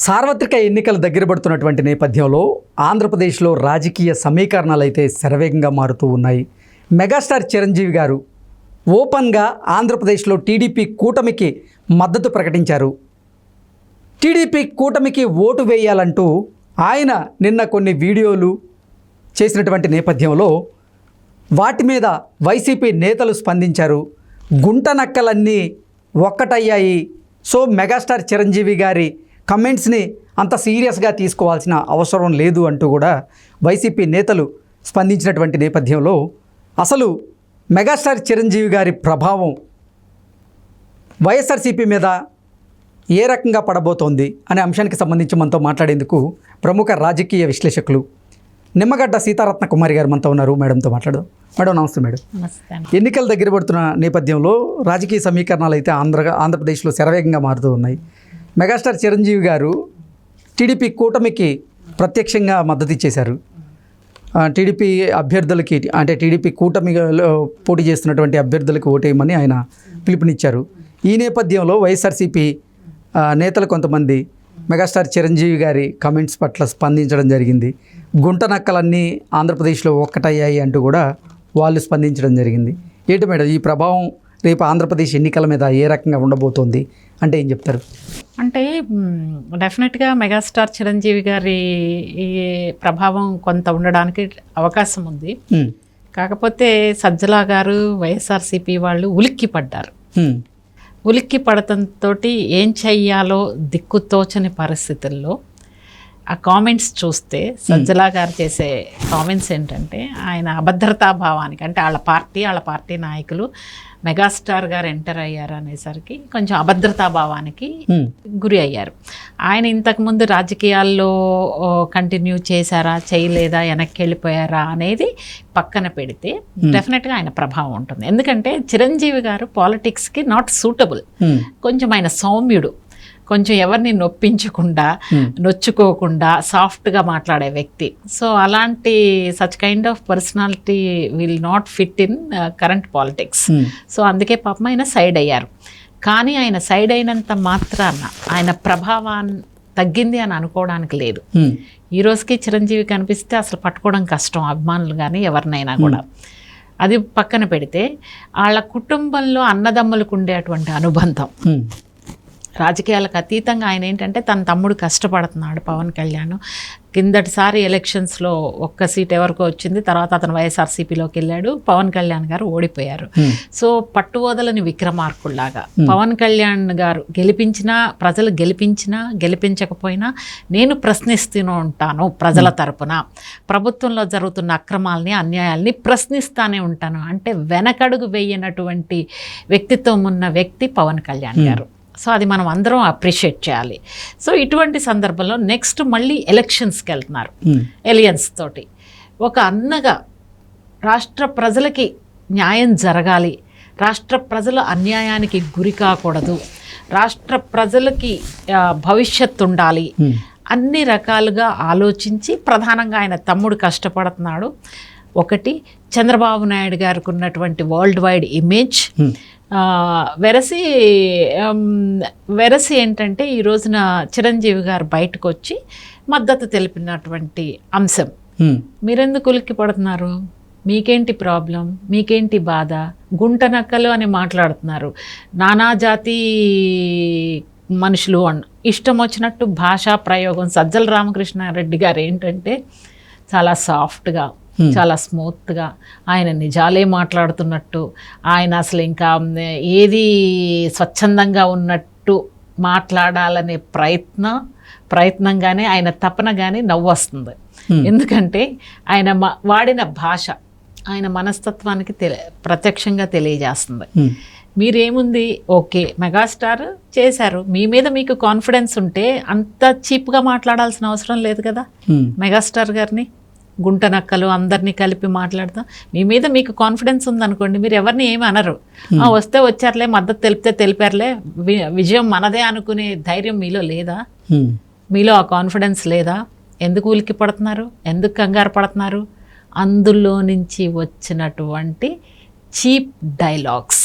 సార్వత్రిక ఎన్నికలు దగ్గర పడుతున్నటువంటి నేపథ్యంలో ఆంధ్రప్రదేశ్లో రాజకీయ సమీకరణాలు అయితే శరవేగంగా మారుతూ ఉన్నాయి. మెగాస్టార్ చిరంజీవి గారు ఓపెన్గా ఆంధ్రప్రదేశ్లో టీడీపీ కూటమికి మద్దతు ప్రకటించారు. టీడీపీ కూటమికి ఓటు వేయాలంటూ ఆయన నిన్న కొన్ని వీడియోలు చేసినటువంటి నేపథ్యంలో వాటి మీద వైసీపీ నేతలు స్పందించారు. గుంట నక్కలన్నీ ఒక్కటయ్యాయి. సో మెగాస్టార్ చిరంజీవి గారి కమెంట్స్ని అంత సీరియస్గా తీసుకోవాల్సిన అవసరం లేదు అంటూ కూడా వైసీపీ నేతలు స్పందించినటువంటి నేపథ్యంలో అసలు మెగాస్టార్ చిరంజీవి గారి ప్రభావం వైఎస్ఆర్సీపీ మీద ఏ రకంగా పడబోతోంది అనే అంశానికి సంబంధించి మనతో మాట్లాడేందుకు ప్రముఖ రాజకీయ విశ్లేషకులు నిమ్మగడ్డ సీతారత్న కుమారి గారు మనతో ఉన్నారు. మేడంతో మాట్లాడదాం. మేడం నమస్తే. మేడం ఎన్నికల దగ్గర పడుతున్న నేపథ్యంలో రాజకీయ సమీకరణాలు అయితే ఆంధ్రప్రదేశ్లో శరవేగంగా మారుతూ ఉన్నాయి. మెగాస్టార్ చిరంజీవి గారు టీడీపీ కూటమికి ప్రత్యక్షంగా మద్దతు ఇచ్చేశారు. టీడీపీ అభ్యర్థులకి అంటే టీడీపీ కూటమిలో పోటీ చేస్తున్నటువంటి అభ్యర్థులకు ఓటేయమని ఆయన పిలుపునిచ్చారు. ఈ నేపథ్యంలో వైఎస్ఆర్సీపీ నేతలు కొంతమంది మెగాస్టార్ చిరంజీవి గారి కమెంట్స్ పట్ల స్పందించడం జరిగింది. గుంట నక్కలన్నీ ఆంధ్రప్రదేశ్లో ఒక్కటయ్యాయి అంటూ కూడా వాళ్ళు స్పందించడం జరిగింది. ఏంటి మేడం ఈ ప్రభావం రేపు ఆంధ్రప్రదేశ్ ఎన్నికల మీద ఏ రకంగా ఉండబోతోంది అంటే ఏం చెప్తారు? అంటే డెఫినెట్గా మెగాస్టార్ చిరంజీవి గారి ఈ ప్రభావం కొంత ఉండడానికి అవకాశం ఉంది. కాకపోతే సజ్జలా గారు వైఎస్ఆర్సీపీ వాళ్ళు ఉలిక్కి పడ్డారు. ఉలిక్కి పడటంతో ఏం చెయ్యాలో దిక్కుతోచని పరిస్థితుల్లో ఆ కామెంట్స్ చూస్తే సజ్జలా గారు చేసే కామెంట్స్ ఏంటంటే ఆయన అభద్రతా భావానికి, అంటే వాళ్ళ పార్టీ నాయకులు మెగాస్టార్ గారు ఎంటర్ అయ్యారు అనేసరికి కొంచెం అభద్రతా భావానికి గురి అయ్యారు. ఆయన ఇంతకుముందు రాజకీయాల్లో కంటిన్యూ చేశారా చేయలేదా వెనక్కి వెళ్ళిపోయారా అనేది పక్కన పెడితే డెఫినెట్గా ఆయన ప్రభావం ఉంటుంది. ఎందుకంటే చిరంజీవి గారు పాలిటిక్స్కి నాట్ సూటబుల్. కొంచెం ఆయన సౌమ్యుడు, కొంచెం ఎవరిని నొచ్చుకోకుండా సాఫ్ట్గా మాట్లాడే వ్యక్తి. సో అలాంటి such kind of personality will not fit in current politics. So అందుకే పాపం ఆయన సైడ్ అయ్యారు. కానీ ఆయన సైడ్ అయినంత మాత్రాన ఆయన ప్రభావాన్ని తగ్గింది అని అనుకోవడానికి లేదు. ఈ రోజుకి చిరంజీవి కనిపిస్తే అసలు పట్టుకోవడం కష్టం, అభిమానులు కానీ ఎవరినైనా కూడా. అది పక్కన పెడితే వాళ్ళ కుటుంబంలో అన్నదమ్ములకు ఉండేటువంటి అనుబంధం, రాజకీయాలకు అతీతంగా ఆయన ఏంటంటే తన తమ్ముడు కష్టపడుతున్నాడు పవన్ కళ్యాణ్. కిందటిసారి ఎలక్షన్స్లో ఒక్క సీట్ ఎవరికో వచ్చింది, తర్వాత అతను వైఎస్ఆర్సీపీలోకి వెళ్ళాడు, పవన్ కళ్యాణ్ గారు ఓడిపోయారు. సో పట్టు వదలని విక్రమార్కుల్లాగా పవన్ కళ్యాణ్ గారు ప్రజలు గెలిపించకపోయినా నేను ప్రశ్నిస్తూనే ఉంటాను ప్రజల తరపున, ప్రభుత్వంలో జరుగుతున్న అక్రమాలని అన్యాయాల్ని ప్రశ్నిస్తానే ఉంటాను అంటే వెనకడుగు వేయనటువంటి వ్యక్తిత్వం ఉన్న వ్యక్తి పవన్ కళ్యాణ్ గారు. సో అది మనం అందరం అప్రిషియేట్ చేయాలి. సో ఇటువంటి సందర్భంలో నెక్స్ట్ మళ్ళీ ఎలక్షన్స్కి వెళ్తున్నారు. ఎలియన్స్ తోటి ఒక అన్నగా రాష్ట్ర ప్రజలకి న్యాయం జరగాలి, రాష్ట్ర ప్రజల అన్యాయానికి గురి కాకూడదు, రాష్ట్ర ప్రజలకి భవిష్యత్తు ఉండాలి, అన్ని రకాలుగా ఆలోచించి ప్రధానంగా ఆయన తమ్ముడు కష్టపడుతున్నాడు. ఒకటి చంద్రబాబు నాయుడు గారికి ఉన్నటువంటి వరల్డ్ వైడ్ ఇమేజ్, వెరసి ఏంటంటే ఈ రోజున చిరంజీవి గారు బయటకు వచ్చి మద్దతు తెలిపినటువంటి అంశం. మీరెందుకు ఉలిక్కి పడుతున్నారు? మీకేంటి ప్రాబ్లం? మీకేంటి బాధ? గుంట నక్కలు అని మాట్లాడుతున్నారు. నానా జాతి మనుషులు ఇష్టం వచ్చినట్టు భాషా ప్రయోగం. సజ్జల రామకృష్ణారెడ్డి గారు ఏంటంటే చాలా సాఫ్ట్గా, చాలా స్మూత్గా ఆయన నిజాలే మాట్లాడుతున్నట్టు, ఆయన అసలు ఇంకా ఏది స్వచ్ఛందంగా ఉన్నట్టు మాట్లాడాలనే ప్రయత్నంగానే ఆయన తపనగానే నవ్వు వస్తుంది. ఎందుకంటే ఆయన వాడిన భాష ఆయన మనస్తత్వానికి ప్రత్యక్షంగా తెలియజేస్తుంది. మీరేముంది, ఓకే మెగాస్టార్ చేశారు, మీ మీద మీకు కాన్ఫిడెన్స్ ఉంటే అంత చీప్గా మాట్లాడాల్సిన అవసరం లేదు కదా. మెగాస్టార్ గారిని గుంట నక్కలు అందరినీ కలిపి మాట్లాడతాం, మీ మీద మీకు కాన్ఫిడెన్స్ ఉందనుకోండి, మీరు ఎవరిని ఏమి అనరు. వస్తే వచ్చారులే, మద్దతు తెలిపారులే, విజయం మనదే అనుకునే ధైర్యం మీలో లేదా? మీలో ఆ కాన్ఫిడెన్స్ లేదా? ఎందుకు ఉలికి పడుతున్నారు? ఎందుకు కంగారు పడుతున్నారు? అందులో నుంచి వచ్చినటువంటి చీప్ డైలాగ్స్,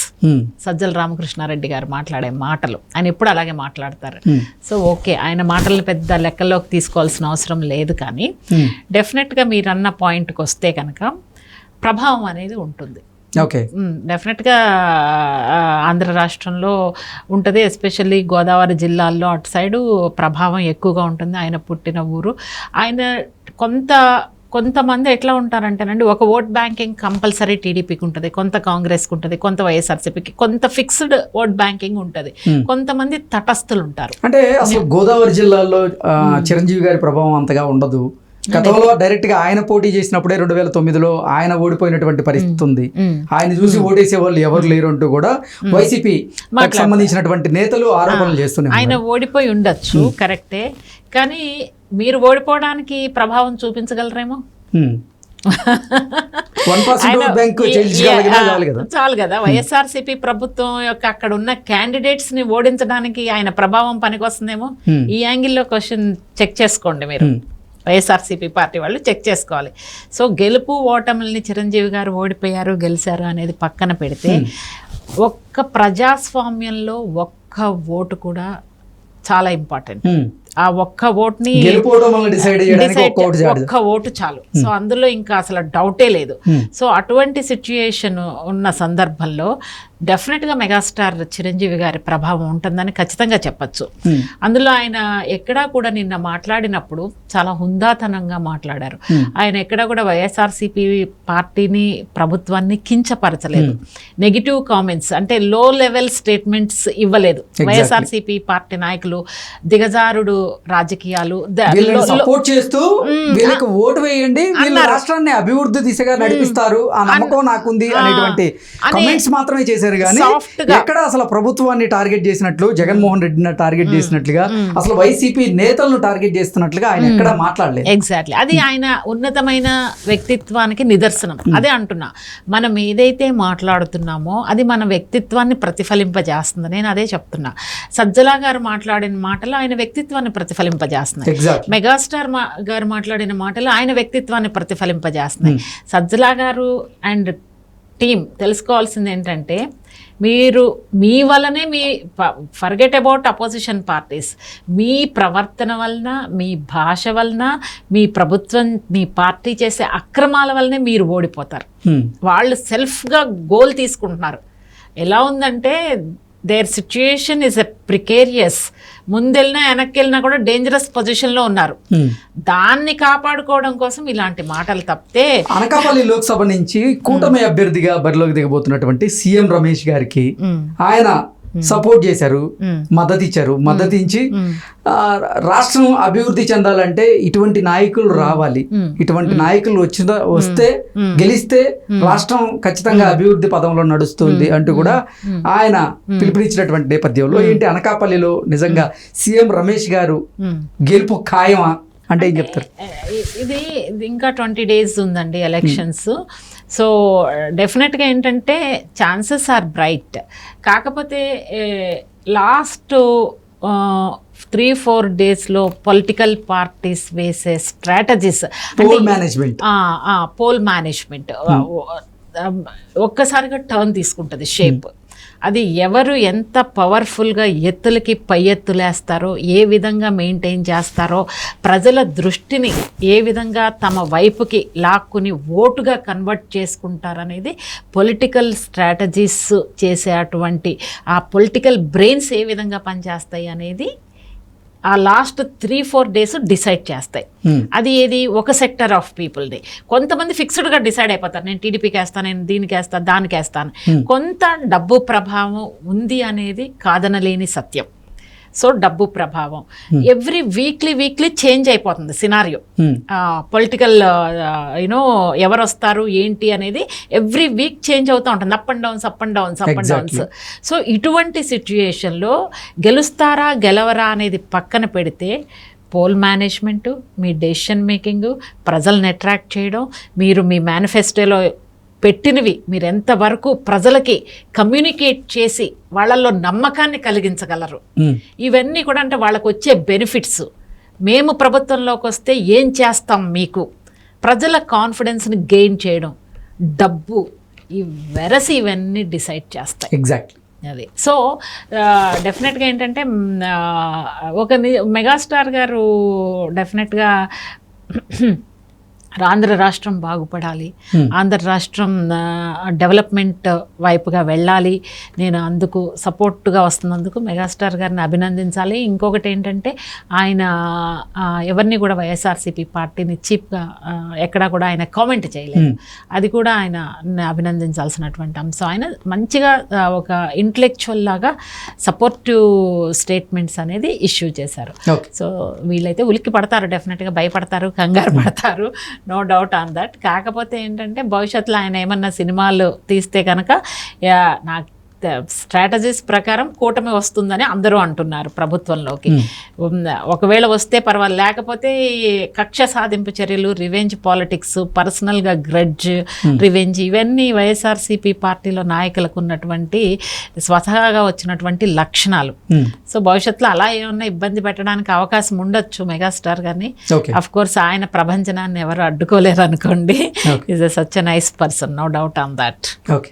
సజ్జల రామకృష్ణారెడ్డి గారు మాట్లాడే మాటలు, ఆయన ఎప్పుడు అలాగే మాట్లాడతారు. సో ఓకే, ఆయన మాటలు పెద్ద లెక్కల్లోకి తీసుకోవాల్సిన అవసరం లేదు, కానీ డెఫినెట్గా మీరు అన్న పాయింట్కి వస్తే కనుక ప్రభావం అనేది ఉంటుంది. ఓకే, డెఫినెట్గా ఆంధ్ర రాష్ట్రంలో ఉంటుంది, ఎస్పెషల్లీ గోదావరి జిల్లాల్లో అటు సైడు ప్రభావం ఎక్కువగా ఉంటుంది. ఆయన పుట్టిన ఊరు. ఆయన కొంతమంది ఎట్లా ఉంటారంటేనండి, ఒక ఓట్ బ్యాంకింగ్ కంపల్సరీ టీడీపీకి ఉంటుంది, కొంత కాంగ్రెస్కి ఉంటుంది, కొంత వైఎస్ఆర్సీపీకి, కొంత ఫిక్స్డ్ ఓట్ బ్యాంకింగ్ ఉంటుంది, కొంతమంది తటస్థులు ఉంటారు. అంటే అసలు గోదావరి జిల్లాలో చిరంజీవి గారి ప్రభావం అంతగా ఉండదు. గతంలో డైరెక్ట్ గా ఆయన పోటీ చేసినప్పుడే 2009లో ఆయన ఓడిపోయినటువంటి పరిస్థితి ఉంది. ఆయన చూసి ఓటేసే వాళ్ళు ఎవరు లేరు అంటూ కూడా వైసీపీ సంబంధించినటువంటి నేతలు ఆరోపణలు చేస్తున్నారు. ఆయన ఓడిపోయి ఉండొచ్చు, కరెక్టే, కానీ మీరు ఓడిపోవడానికి ప్రభావం చూపించగలరేమో. చాలు కదా. వైఎస్ఆర్సీపీ ప్రభుత్వం యొక్క అక్కడ ఉన్న క్యాండిడేట్స్ ని ఓడించడానికి ఆయన ప్రభావం పనికొస్తుందేమో. ఈ యాంగిల్లో క్వశ్చన్ చెక్ చేసుకోండి మీరు. వైఎస్ఆర్సీపీ పార్టీ వాళ్ళు చెక్ చేసుకోవాలి. సో గెలుపు ఓటముల్ని చిరంజీవి గారు ఓడిపోయారు గెలిచారు అనేది పక్కన పెడితే, ఒక్క ప్రజాస్వామ్యంలో ఒక్క ఓటు కూడా చాలా ఇంపార్టెంట్. ఆ ఒక్క ఓటుని ఒక్క ఓటు చాలు. సో అందులో ఇంకా అసలు డౌటే లేదు. సో అటువంటి సిచ్యుయేషన్ ఉన్న సందర్భంలో డెఫినెట్గా మెగాస్టార్ చిరంజీవి గారి ప్రభావం ఉంటుందని ఖచ్చితంగా చెప్పచ్చు. అందులో ఆయన ఎక్కడా కూడా నిన్న మాట్లాడినప్పుడు చాలా హుందాతనంగా మాట్లాడారు. ఆయన ఎక్కడా కూడా వైఎస్ఆర్సీపీ పార్టీని, ప్రభుత్వాన్ని కించపరచలేదు. నెగిటివ్ కామెంట్స్ అంటే లో లెవెల్ స్టేట్మెంట్స్ ఇవ్వలేదు. వైఎస్ఆర్సీపీ పార్టీ నాయకులు దిగజారుడు రాజకీయాలు సపోర్ట్ చేస్తూ వీళ్ళకి ఓటు వేయండి, రాష్ట్రాన్ని అభివృద్ధి దిశగా నడిపిస్తారు, ఆ నమ్మకం నాకుంది అనేటువంటి కామెంట్స్ మాత్రమే చేశారు. కానీ ఎక్కడ అసలు ప్రభుత్వాన్ని టార్గెట్ చేసినట్లు, జగన్మోహన్ రెడ్డిని టార్గెట్ చేసినట్లుగా, అసలు వైసీపీ నేతలను టార్గెట్ చేస్తున్నట్లుగా ఆయన ఎక్కడ మాట్లాడలేదు. ఎగ్జాక్ట్లీ, అది ఆయన ఉన్నతమైన వ్యక్తిత్వానికి నిదర్శనం. అదే అంటున్నా, మనం ఏదైతే మాట్లాడుతున్నామో అది మన వ్యక్తిత్వాన్ని ప్రతిఫలింపజేస్తుంది. నేను అదే చెప్తున్నా. సజ్జల గారు మాట్లాడిన మాటలు ఆయన వ్యక్తిత్వాన్ని ప్రతిఫలింపజేస్తున్నాయి. మెగాస్టార్ గారు మాట్లాడిన మాటలు ఆయన వ్యక్తిత్వాన్ని ప్రతిఫలింపజేస్తున్నాయి. సజ్జల గారు అండ్ టీం తెలుసుకోవాల్సింది ఏంటంటే, మీరు మీ వల్లనే ఫర్గెట్ అబౌట్ అపోజిషన్ పార్టీస్, మీ ప్రవర్తన వలన, మీ భాష వలన, మీ ప్రభుత్వం, మీ పార్టీ చేసే అక్రమాల వల్లనే మీరు ఓడిపోతారు. వాళ్ళు సెల్ఫ్గా గోల్ తీసుకుంటున్నారు. ఎలా ఉందంటే there situation is a precarious. ముందెళ్ళినా వెనక్కి వెళ్ళినా కూడా డేంజరస్ పొజిషన్లో ఉన్నారు. దాన్ని కాపాడుకోవడం కోసం ఇలాంటి మాటలు తప్పితే. అనకాపల్లి లోక్సభ నుంచి కూటమి అభ్యర్థిగా బరిలోకి దిగబోతున్నటువంటి సీఎం రమేష్ గారికి ఆయన సపోర్ట్ చేశారు, మద్దతు ఇచ్చారు. మద్దతు ఇచ్చి రాష్ట్రం అభివృద్ధి చెందాలంటే ఇటువంటి నాయకులు రావాలి, ఇటువంటి నాయకులు వస్తే గెలిస్తే రాష్ట్రం ఖచ్చితంగా అభివృద్ధి పదంలో నడుస్తుంది అంటూ కూడా ఆయన పిలుపునిచ్చినటువంటి నేపథ్యంలో ఏంటి అనకాపల్లిలో నిజంగా సీఎం రమేష్ గారు గెలుపు ఖాయమా అంటే ఏం చెప్తారు? ఇది ఇంకా 20 days ఉందండి ఎలక్షన్స్. సో డెఫినెట్గా ఏంటంటే ఛాన్సెస్ ఆర్ బ్రైట్. కాకపోతే లాస్ట్ 3-4 daysలో పొలిటికల్ పార్టీస్ వేసే స్ట్రాటజీస్, పోల్ మేనేజ్మెంట్ ఒక్కసారిగా టర్న్ తీసుకుంటుంది షేప్. అది ఎవరు ఎంత పవర్ఫుల్గా ఎత్తులకి పై ఎత్తులేస్తారో, ఏ విధంగా మెయింటైన్ చేస్తారో, ప్రజల దృష్టిని ఏ విధంగా తమ వైపుకి లాక్కుని ఓటుగా కన్వర్ట్ చేసుకుంటారనేది పొలిటికల్ స్ట్రాటజీస్ చేసే అటువంటి ఆ పొలిటికల్ బ్రెయిన్స్ ఏ విధంగా పనిచేస్తాయి అనేది ఆ లాస్ట్ 3-4 days డిసైడ్ చేస్తాయి. అది ఏది ఒక సెక్టర్ ఆఫ్ పీపుల్ది. కొంతమంది ఫిక్స్డ్గా డిసైడ్ అయిపోతారు, నేను టీడీపీకి వేస్తాను, నేను దీనికి వేస్తాను, దానికి వేస్తాను. కొంత డబ్బు ప్రభావం ఉంది అనేది కాదనలేని సత్యం. సో డబ్బు ప్రభావం ఎవ్రీ వీక్లీ చేంజ్ అయిపోతుంది సినారియో. పొలిటికల్ ఎవరు వస్తారు ఏంటి అనేది ఎవ్రీ వీక్ చేంజ్ అవుతూ ఉంటుంది. Up and downs. సో ఇటువంటి సిచ్యుయేషన్లో గెలుస్తారా గెలవరా అనేది పక్కన పెడితే, పోల్ మేనేజ్మెంటు, మీ డెసిషన్ మేకింగు, ప్రజల్ని అట్రాక్ట్ చేయడం, మీరు మీ మేనిఫెస్టోలో పెట్టినవి మీరు ఎంతవరకు ప్రజలకి కమ్యూనికేట్ చేసి వాళ్ళల్లో నమ్మకాన్ని కలిగించగలరు, ఇవన్నీ కూడా అంటే వాళ్ళకు వచ్చే బెనిఫిట్స్. మేము ప్రభుత్వంలోకి వస్తే ఏం చేస్తాం మీకు, ప్రజల కాన్ఫిడెన్స్ని గెయిన్ చేయడం, డబ్బు, ఈ వెరసి ఇవన్నీ డిసైడ్ చేస్తాయి. ఎగ్జాక్ట్లీ. అది సో డెఫినెట్గా ఏంటంటే ఒక మెగాస్టార్ గారు డెఫినెట్గా ఆంధ్ర రాష్ట్రం బాగుపడాలి, ఆంధ్ర రాష్ట్రం డెవలప్మెంట్ వైపుగా వెళ్ళాలి, నేను అందుకు సపోర్ట్గా వస్తున్నందుకు మెగాస్టార్ గారిని అభినందించాలి. ఇంకొకటి ఏంటంటే ఆయన ఎవరిని కూడా వైఎస్ఆర్సీపీ పార్టీని చీప్గా ఎక్కడా కూడా ఆయన కామెంట్ చేయలేదు, అది కూడా ఆయన అభినందించాల్సినటువంటి అంశం. ఆయన మంచిగా ఒక ఇంటలెక్చువల్ లాగా సపోర్టివ్ స్టేట్మెంట్స్ అనేది ఇష్యూ చేశారు. సో వీళ్ళైతే ఉలిక్కి పడతారు, డెఫినెట్గా భయపడతారు, కంగారు పడతారు, నో డౌట్ ఆన్ దట్. కాకపోతే ఏంటంటే భవిష్యత్తులో ఆయన ఏమన్నా సినిమాలు తీస్తే కనుక నాకు స్ట్రాటజీస్ ప్రకారం కూటమి వస్తుందని అందరూ అంటున్నారు ప్రభుత్వంలోకి. ఒకవేళ వస్తే పర్వాలేదు, లేకపోతే కక్ష సాధింపు చర్యలు, రివెంజ్ పాలిటిక్స్, పర్సనల్గా గ్రడ్జ్, రివెంజ్, ఇవన్నీ వైఎస్ఆర్సీపీ పార్టీలో నాయకులకు ఉన్నటువంటి స్వతహాగా వచ్చినటువంటి లక్షణాలు. సో భవిష్యత్తులో అలా ఏమన్నా ఇబ్బంది పెట్టడానికి అవకాశం ఉండొచ్చు మెగాస్టార్ గారిని. అఫ్ కోర్స్ ఆయన ప్రభంజనాన్ని ఎవరు అడ్డుకోలేరు అనుకోండి. Is such a nice person, no doubt on that. Okay.